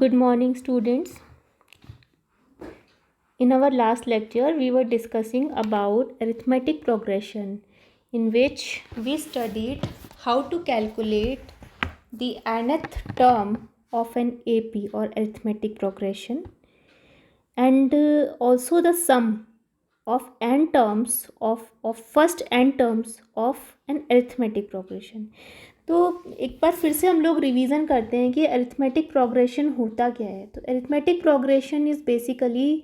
Good morning, students. In our last lecture, we were discussing about arithmetic progression, in which we studied how to calculate the nth term of an AP or arithmetic progression, and also the sum of n terms of first n terms of an arithmetic progression. तो एक बार फिर से हम लोग revision करते हैं कि arithmetic progression होता क्या है. तो arithmetic progression is basically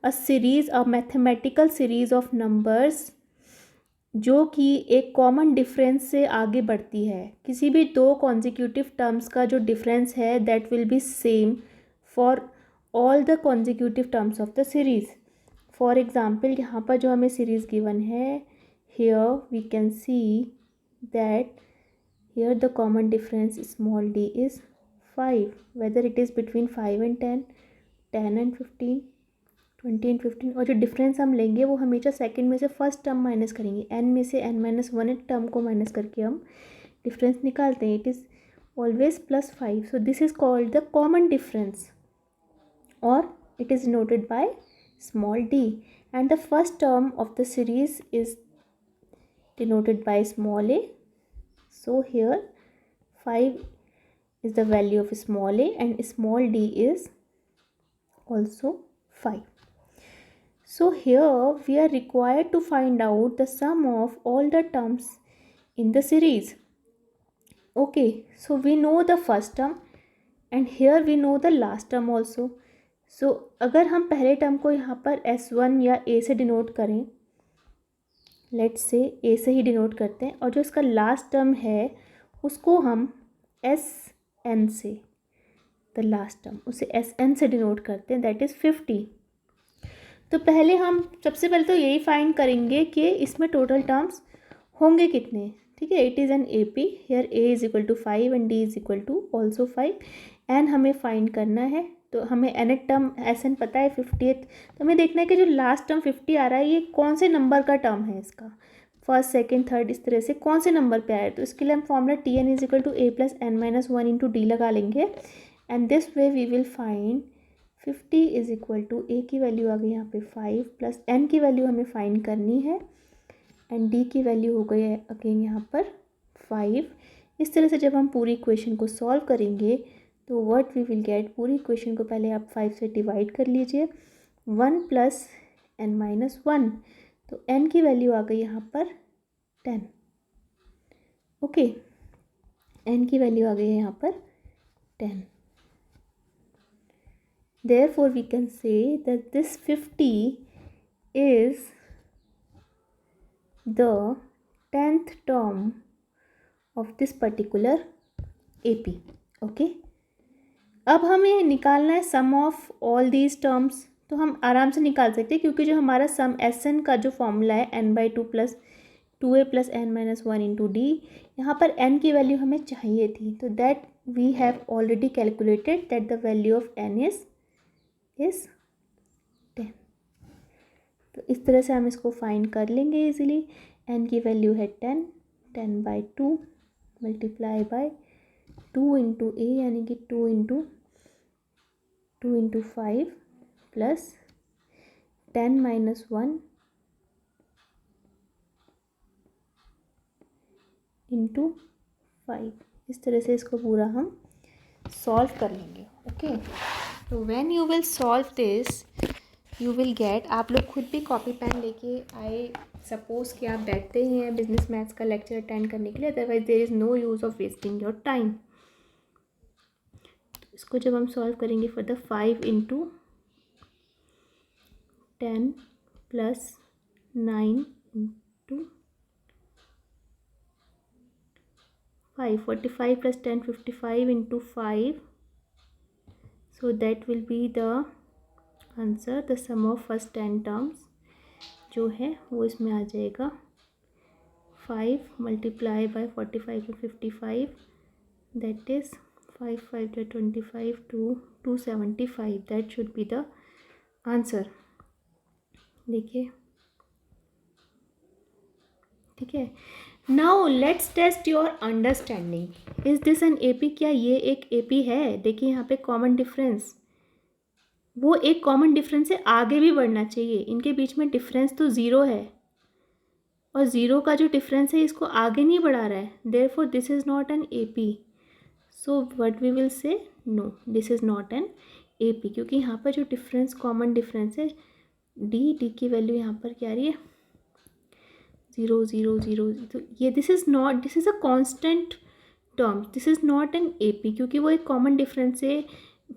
a series, a mathematical series of numbers जो कि एक कॉमन डिफरेंस से आगे बढ़ती है. किसी भी दो कॉन्जिक्यूटिव टर्म्स का जो डिफरेंस है that will be same for all the consecutive terms of the series. For example यहाँ पर जो हमें सीरीज़ गिवन है, here we can see that here the common difference small d is 5, whether it is between 5 and 10, 10 and 15, 20 and 15. और जो difference हम लेंगे वो हमेशा सेकंड में से फर्स्ट टर्म माइनस करेंगे. n में से n-1 टर्म को माइनस करके हम डिफरेंस निकालते हैं. It is always +5. So this is called the common difference और it is denoted by small d, and the first term of the series is denoted by small a. So here 5 is the value of small a and small d is also 5. So here we are required to find out the sum of all the terms in the series. Okay, so we know the first term and here we know the last term also. So अगर हम पहले term को यहाँ पर S1 या A से denote करें, let's say ए से ही डिनोट करते हैं, और जो इसका लास्ट टर्म है उसको हम एस एन से, द लास्ट टर्म उसे एस एन से डिनोट करते हैं, दैट इज़ 50. तो पहले हम सबसे पहले तो यही फाइंड करेंगे कि इसमें टोटल टर्म्स होंगे कितने. ठीक है, it is an A P. Here a is equal to 5 and d is equal to also 5. N हमें फाइंड करना है, तो हमें एन टर्म एस एन पता है 50th. तो हमें देखना है कि जो लास्ट टर्म 50 आ रहा है ये कौन से नंबर का टर्म है, इसका फर्स्ट सेकंड थर्ड इस तरह से कौन से नंबर पे आया है. तो इसके लिए हम formula T N is equal to A plus N minus 1 into D लगा लेंगे, and this way we will find 50 is equal to A की वैल्यू आ गई यहाँ पे 5 प्लस एन की वैल्यू हमें फाइंड करनी है, एंड डी की वैल्यू हो गई है अगेन यहाँ पर 5. इस तरह से जब हम पूरी इक्वेशन को सॉल्व करेंगे तो व्हाट वी विल गेट, पूरी इक्वेशन को पहले आप 5 से डिवाइड कर लीजिए, 1 प्लस एन माइनस 1. तो n की वैल्यू आ गई यहाँ पर 10. ओके, n की वैल्यू आ गई है यहाँ पर 10. Therefore we can say that this 50 is the 10th term of this particular AP. Okay, अब हमें निकालना है सम ऑफ ऑल दीज टर्म्स. तो हम आराम से निकाल सकते हैं क्योंकि जो हमारा सम एस एन का जो फॉर्मूला है n/2 plus 2a plus N minus 1 into d, यहाँ पर n की वैल्यू हमें चाहिए थी. तो that we have already calculated that the value of n is 10. तो इस तरह से हम इसको फाइंड कर लेंगे इजीली. n की वैल्यू है 10/2 मल्टीप्लाई बाय 2 इंटू ए, यानी कि 2 इंटू 5 प्लस 10 माइनस 1 इंटू 5. इस तरह से इसको पूरा हम सॉल्व कर लेंगे. ओके, तो when you will solve this you will gate, आप लोग खुद भी कॉपी पेन लेके आए, सपोज कि आप बैठते ही हैं बिजनेस मैथ्स का लेक्चर अटेंड करने के लिए, otherwise there is no use of wasting your time. इसको जब हम सॉल्व करेंगे for the 5 into 10 plus 9 into 5, 45 plus 10 55 into 5. So that will be the answer. The sum of first 10 terms जो है वो इसमें आ जाएगा 5 मल्टीप्लाई बाय 45 और 55, that is 5 5 25 275. That should be the answer. देखिए, ठीक है. Now let's test your understanding. Is this an AP? क्या ये एक एपी है? देखिए यहाँ पे कॉमन डिफरेंस, वो एक कॉमन डिफरेंस से आगे भी बढ़ना चाहिए, इनके बीच में डिफरेंस तो ज़ीरो है और ज़ीरो का जो डिफरेंस है इसको आगे नहीं बढ़ा रहा है, therefore this is not an AP. So what we will say, no this is not an AP, क्योंकि यहाँ पर जो डिफरेंस कॉमन डिफरेंस है डी की वैल्यू यहाँ पर क्या आ रही है 0 0 0, तो ये this is a constant term, this is not an AP, क्योंकि वो एक कॉमन डिफरेंस है,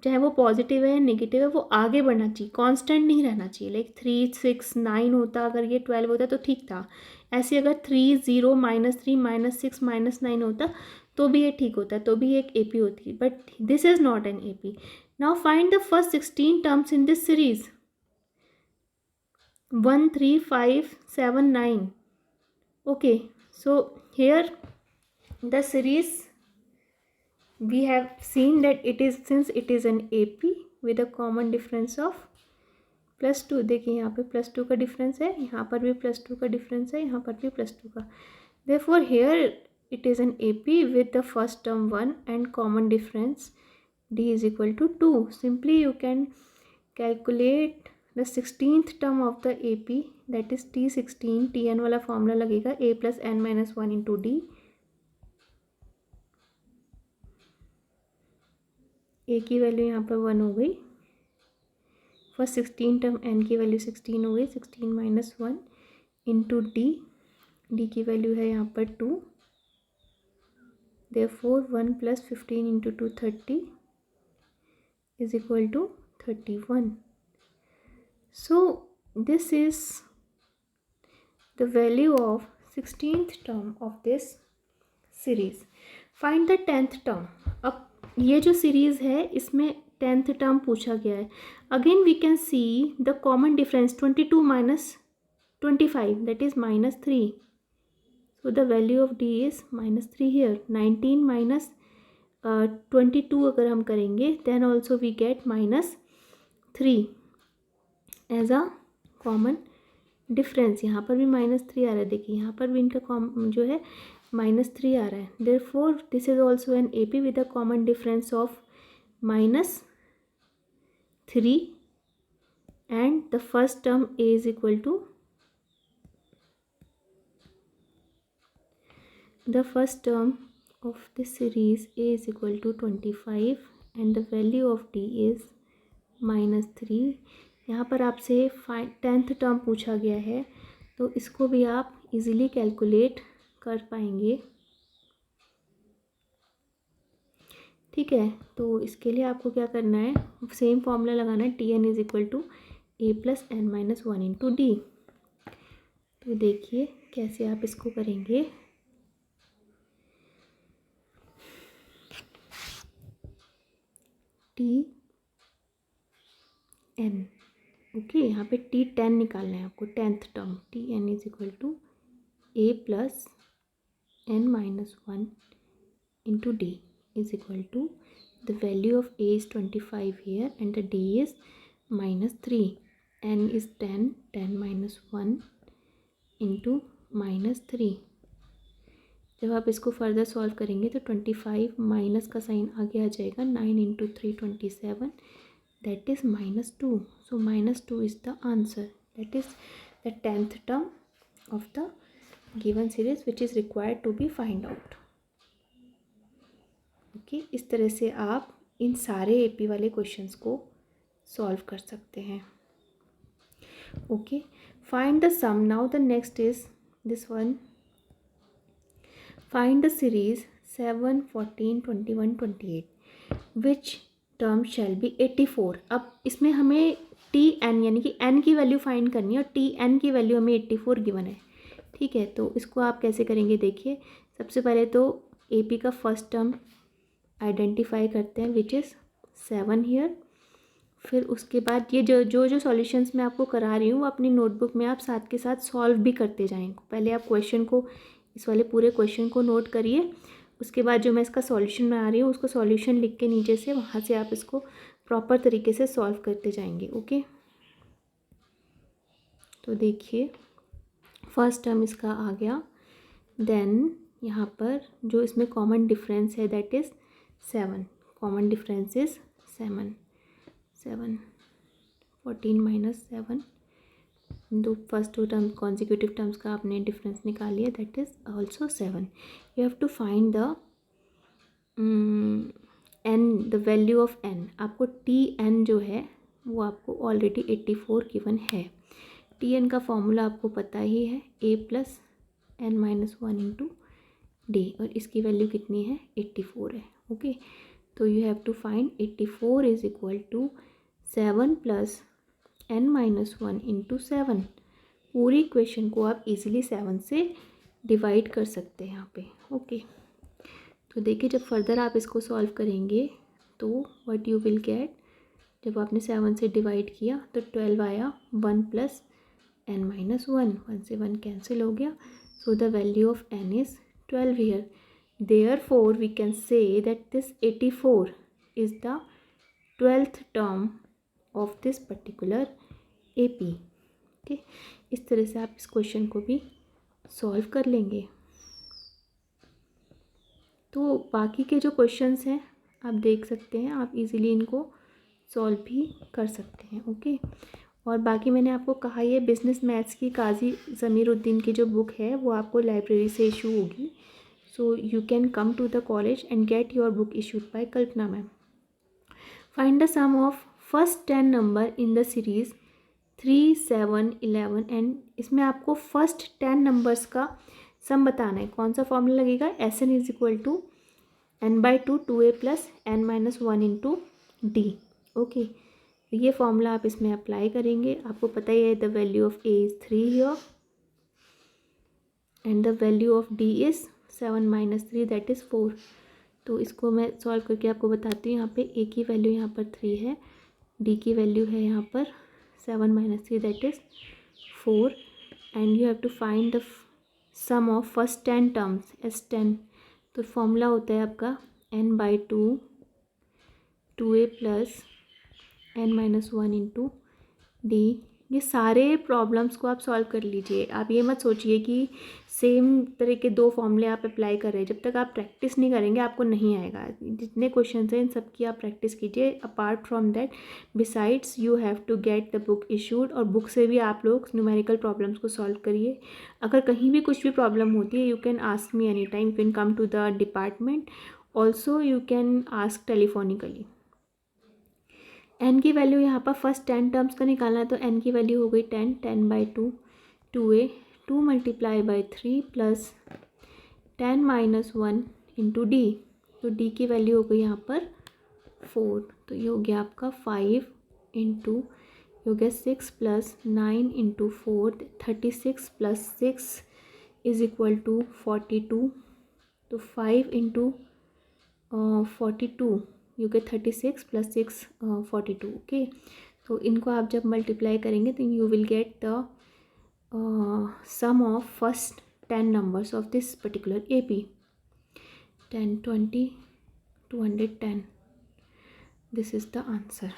चाहे वो पॉजिटिव है या नेगेटिव है वो आगे बढ़ना चाहिए, कांस्टेंट नहीं रहना चाहिए। लाइक 3 6 9 होता, अगर ये 12 होता तो ठीक था। ऐसे अगर 3 0 -3 -6 -9 होता तो भी ये ठीक होता, तो भी एक एपी होती, but this is not an AP. Now find the first 16 terms in this series 1 3 5 7 9. Okay, so here the series we have seen that it is, since it is an AP with a common difference of +2, देखिए यहाँ पे +2 का difference है, यहाँ पर भी +2 का difference है, यहाँ पर भी +2 का, therefore here it is an AP with the first term 1 and common difference D is equal to 2. Simply you can calculate the 16th term of the AP, that is T16, Tn वाला formula लगेगा A plus n minus 1 into D, A की value यहाँ पर 1 हो गई, first 16 term n की value 16 हो गई, 16 minus 1 into D, D की वैल्यू है यहाँ पर 2, therefore 1 plus 15 into 2 30 is equal to 31. So this is the value of 16th term of this series. Find the 10th term. अब ये जो सीरीज़ है इसमें 10th term पूछा गया है. Again we can see the common difference 22 minus 25, that is -3. So the value of D is -3 here. 19 minus 22 अगर हम करेंगे then also we get -3 as a common difference. यहाँ पर भी -3 आ रहा है, देखिए यहाँ पर भी इनका जो है -3 आ रहा है, therefore this is also an AP with a common difference of -3 and the first term a is equal to, the first term of this series A is equal to 25 and the value of D is -3. यहाँ पर आपसे 10th term पूछा गया है तो इसको भी आप इजीली कैलकुलेट कर पाएंगे. ठीक है, तो इसके लिए आपको क्या करना है, सेम फॉर्मूला लगाना है, Tn is equal to A plus n minus 1 into D. तो देखिए कैसे आप इसको करेंगे. Tn, ओके, यहाँ पे T10 निकालना है आपको, 10th term. Tn is equal to A plus n minus 1 into D is equal to, the value of A is 25 here and the D is -3, n is 10, 10 minus 1 into -3. जब आप इसको further solve करेंगे तो 25 minus का sign आगे आ जाएगा, 9 into 3 27, that is -2. So -2 is the answer, that is the 10th term of the given series which is required to be find out. Okay, इस तरह से आप इन सारे एपी वाले क्वेश्चंस को सॉल्व कर सकते हैं. Okay, find the sum. Now the next is this one, find the series 7 14 21 28 which term shall be 84. अब इसमें हमें Tn यानी कि n की वैल्यू फाइंड करनी है और Tn की वैल्यू हमें 84 गिवन है. ठीक है, तो इसको आप कैसे करेंगे, देखिए सबसे पहले तो AP का फर्स्ट टर्म आइडेंटिफाई करते हैं विच इज़ 7 हियर. फिर उसके बाद ये जो सॉल्यूशंस मैं आपको करा रही हूँ अपनी नोटबुक में आप साथ के साथ सॉल्व भी करते जाएँ. पहले आप क्वेश्चन को, इस वाले पूरे क्वेश्चन को नोट करिए, उसके बाद जो मैं इसका सॉल्यूशन बना रही हूँ उसको सॉल्यूशन लिख के नीचे से वहाँ से आप इसको प्रॉपर तरीके से सॉल्व करते जाएंगे. ओके, तो देखिए फर्स्ट टर्म इसका आ गया देन यहाँ पर जो इसमें कॉमन डिफरेंस है that is 7. Common difference is 7. 14 minus 7, दो first two term consecutive terms का आपने डिफरेंस निकाल लिया, that is also 7. You have to find the the value of n. आपको Tn जो है वो आपको ऑलरेडी 84 गिवन है. Tn का फॉर्मूला आपको पता ही है, a plus n minus 1 into d, और इसकी वैल्यू कितनी है 84 है. ओके, तो you have to find 84 is equal to 7 plus n minus 1 into 7. पूरी इक्वेशन को आप इजीली 7 से डिवाइड कर सकते हैं यहाँ पे. ओके, तो देखिए जब फर्दर आप इसको सॉल्व करेंगे तो व्हाट यू विल गेट, जब आपने 7 से डिवाइड किया तो 12 आया. 1 प्लस n माइनस 1, 1 से 1 कैंसिल हो गया. So the value of n is 12 here. Therefore we can say that this 84 is the 12th term of this particular AP. okay, इस तरह से आप इस क्वेश्चन को भी सॉल्व कर लेंगे. तो बाकी के जो क्वेश्चंस हैं आप देख सकते हैं, आप इजीली इनको सॉल्व भी कर सकते हैं. ओके, और बाकी मैंने आपको कहा ये बिजनेस मैथ्स की काजी ज़मीरुद्दीन की जो बुक है वो आपको लाइब्रेरी से इशू होगी. So you can come to the college and get your book issued by Kalpana ma'am. Find the sum of first 10 number in the series 3, 7, 11 and इसमें आपको फर्स्ट 10 नंबर्स का सम बताना है. कौन सा फॉर्मूला लगेगा, Sn is equal to n/2 2a plus n minus 1 into d. Okay, ये formula आप इसमें अप्लाई करेंगे. आपको पता ही है the value of a is 3 here and the value of d is 7 minus 3 that is 4. तो इसको मैं सॉल्व करके आपको बताती हूँ. यहाँ पे a की वैल्यू यहाँ पर 3 है, d की वैल्यू है यहाँ पर 7 minus 3 that is 4 and you have to find the sum of first 10 terms S10. तो फॉर्मूला होता है आपका n/2 2a plus n minus 1 into d. ये सारे प्रॉब्लम्स को आप सॉल्व कर लीजिए. आप ये मत सोचिए कि सेम तरह के 2 फॉर्मूले आप अप्लाई कर रहे हैं. जब तक आप प्रैक्टिस नहीं करेंगे आपको नहीं आएगा. जितने क्वेश्चन हैं इन सब की आप प्रैक्टिस कीजिए. Apart from that besides you have to get the book issued, और बुक से भी आप लोग न्यूमेरिकल प्रॉब्लम्स को सॉल्व करिए. अगर कहीं भी कुछ भी प्रॉब्लम होती है you can ask me any time. You can come to the department, also you can ask telephonically. n की वैल्यू यहाँ पर फर्स्ट 10 टर्म्स का निकालना है, तो n की वैल्यू हो गई 10. 10/2 2a 2 multiply by 3 plus 10 minus 1 into d. तो d की वैल्यू हो गई यहाँ पर 4. तो ये हो गया आपका 5 इंटू ये हो गया 6 plus 9 into 4 36 plus 6 is equal to 42. तो 5 into 42 you get 36 plus 6 42. Okay, तो इनको आप जब मल्टीप्लाई करेंगे तो you will get the sum of first 10 numbers of this particular AP. 10 20 210. This is the answer.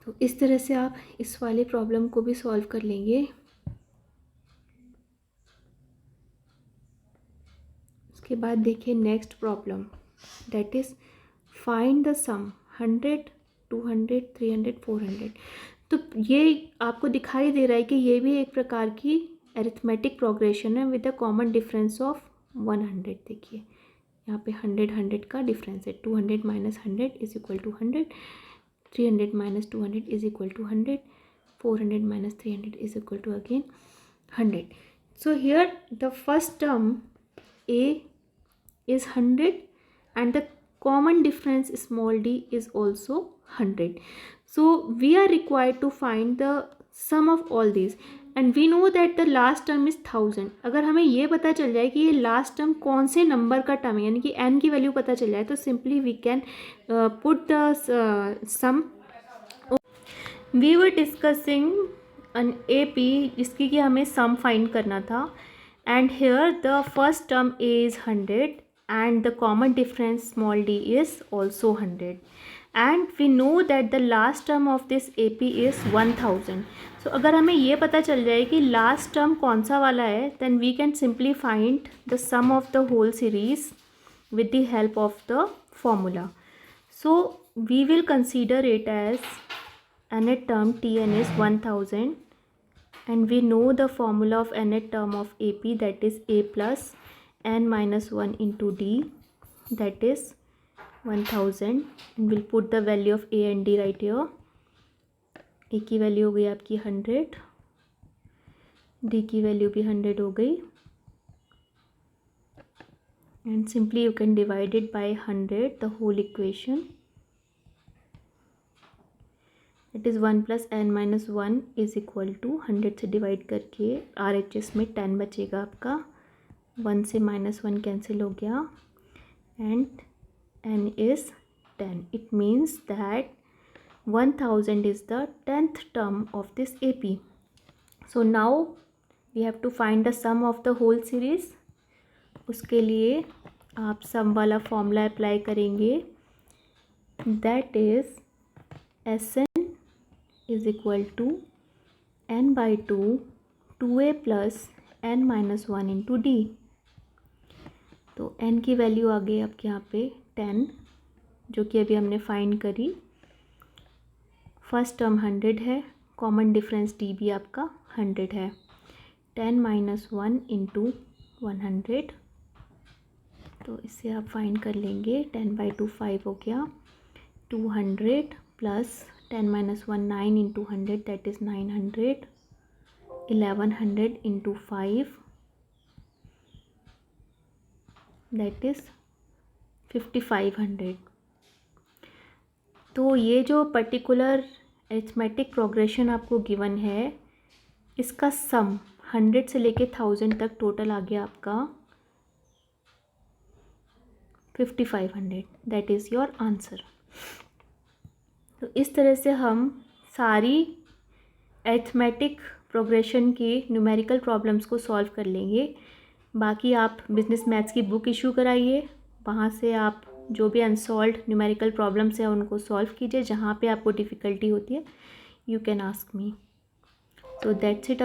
तो इस तरह से आप इस वाले प्रॉब्लम को भी सॉल्व कर लेंगे. उसके बाद देखिए next problem, that is find the sum 100 200 300 400. तो ये आपको दिखाई दे रहा है कि ये भी एक प्रकार की अरिथमेटिक प्रोग्रेशन है with a common difference of 100. देखिए यहाँ पे 100 100 का डिफरेंस है. 200 minus 100 is equal to 100. 300 minus 200 is equal to 100. 400 minus 300 is equal to again 100. So here the first term a is 100 and the common difference small d is also 100. So we are required to find the sum of all these and we know that the last term is 1000. अगर हमें ये पता चल जाए कि ये last term कौन से नंबर का टर्म है, यानी कि n की वैल्यू पता चल जाए, तो simply we can put the sum. We were discussing an AP जिसकी कि हमें सम फाइंड करना था, and here the first term a is 100 and the common difference small d is also 100 and we know that the last term of this AP is 1000. सो अगर हमें ये पता चल जाए कि लास्ट टर्म कौन सा वाला है, then we can simply find the sum of the whole series with the help of the formula. So we will consider it as nth term Tn is 1000 and we know the formula of nth term of AP, that is A plus n minus 1 into D, that is 1000, and we'll put the value of A and D right here. A की value हो गई आपकी 100, D की value भी 100 हो गई, and simply you can divide it by 100 the whole equation. It is 1 plus n minus 1 is equal to 100 से divide करके RHS में 10 बचेगा आपका, 1 से -1 कैंसिल हो गया and n is 10. It means that 1000 is the 10th term of this AP. So now we have to find the sum of the whole series. उसके लिए आप सम वाला फॉर्मूला अप्लाई करेंगे, that is Sn is equal to n/2 2a plus n minus 1 into d. तो n की value आ गई आपके यहाँ पे 10, जो कि अभी हमने फाइंड करी. फर्स्ट टर्म 100 है, कॉमन डिफरेंस डी भी आपका 100 है. 10 माइनस 1 इंटू 100, तो इससे आप फाइंड कर लेंगे. 10/2 5 हो गया. 200 plus 10 minus 1 9 into 100, that is 900. 1100 into 5, that is 5500. तो ये जो पर्टिकुलर अरिथमेटिक प्रोग्रेशन आपको गिवन है, इसका सम 100 से लेके 1000 तक टोटल आ गया आपका 5500. That is your answer. तो इस तरह से हम सारी अरिथमेटिक प्रोग्रेशन की न्यूमेरिकल प्रॉब्लम्स को सॉल्व कर लेंगे. बाकी आप बिजनेस मैथ्स की बुक इशू कराइए, वहाँ से आप जो भी अनसॉल्व्ड न्यूमेरिकल प्रॉब्लम्स हैं उनको सॉल्व कीजिए. जहाँ पे आपको डिफ़िकल्टी होती है, you can ask me. So that's it.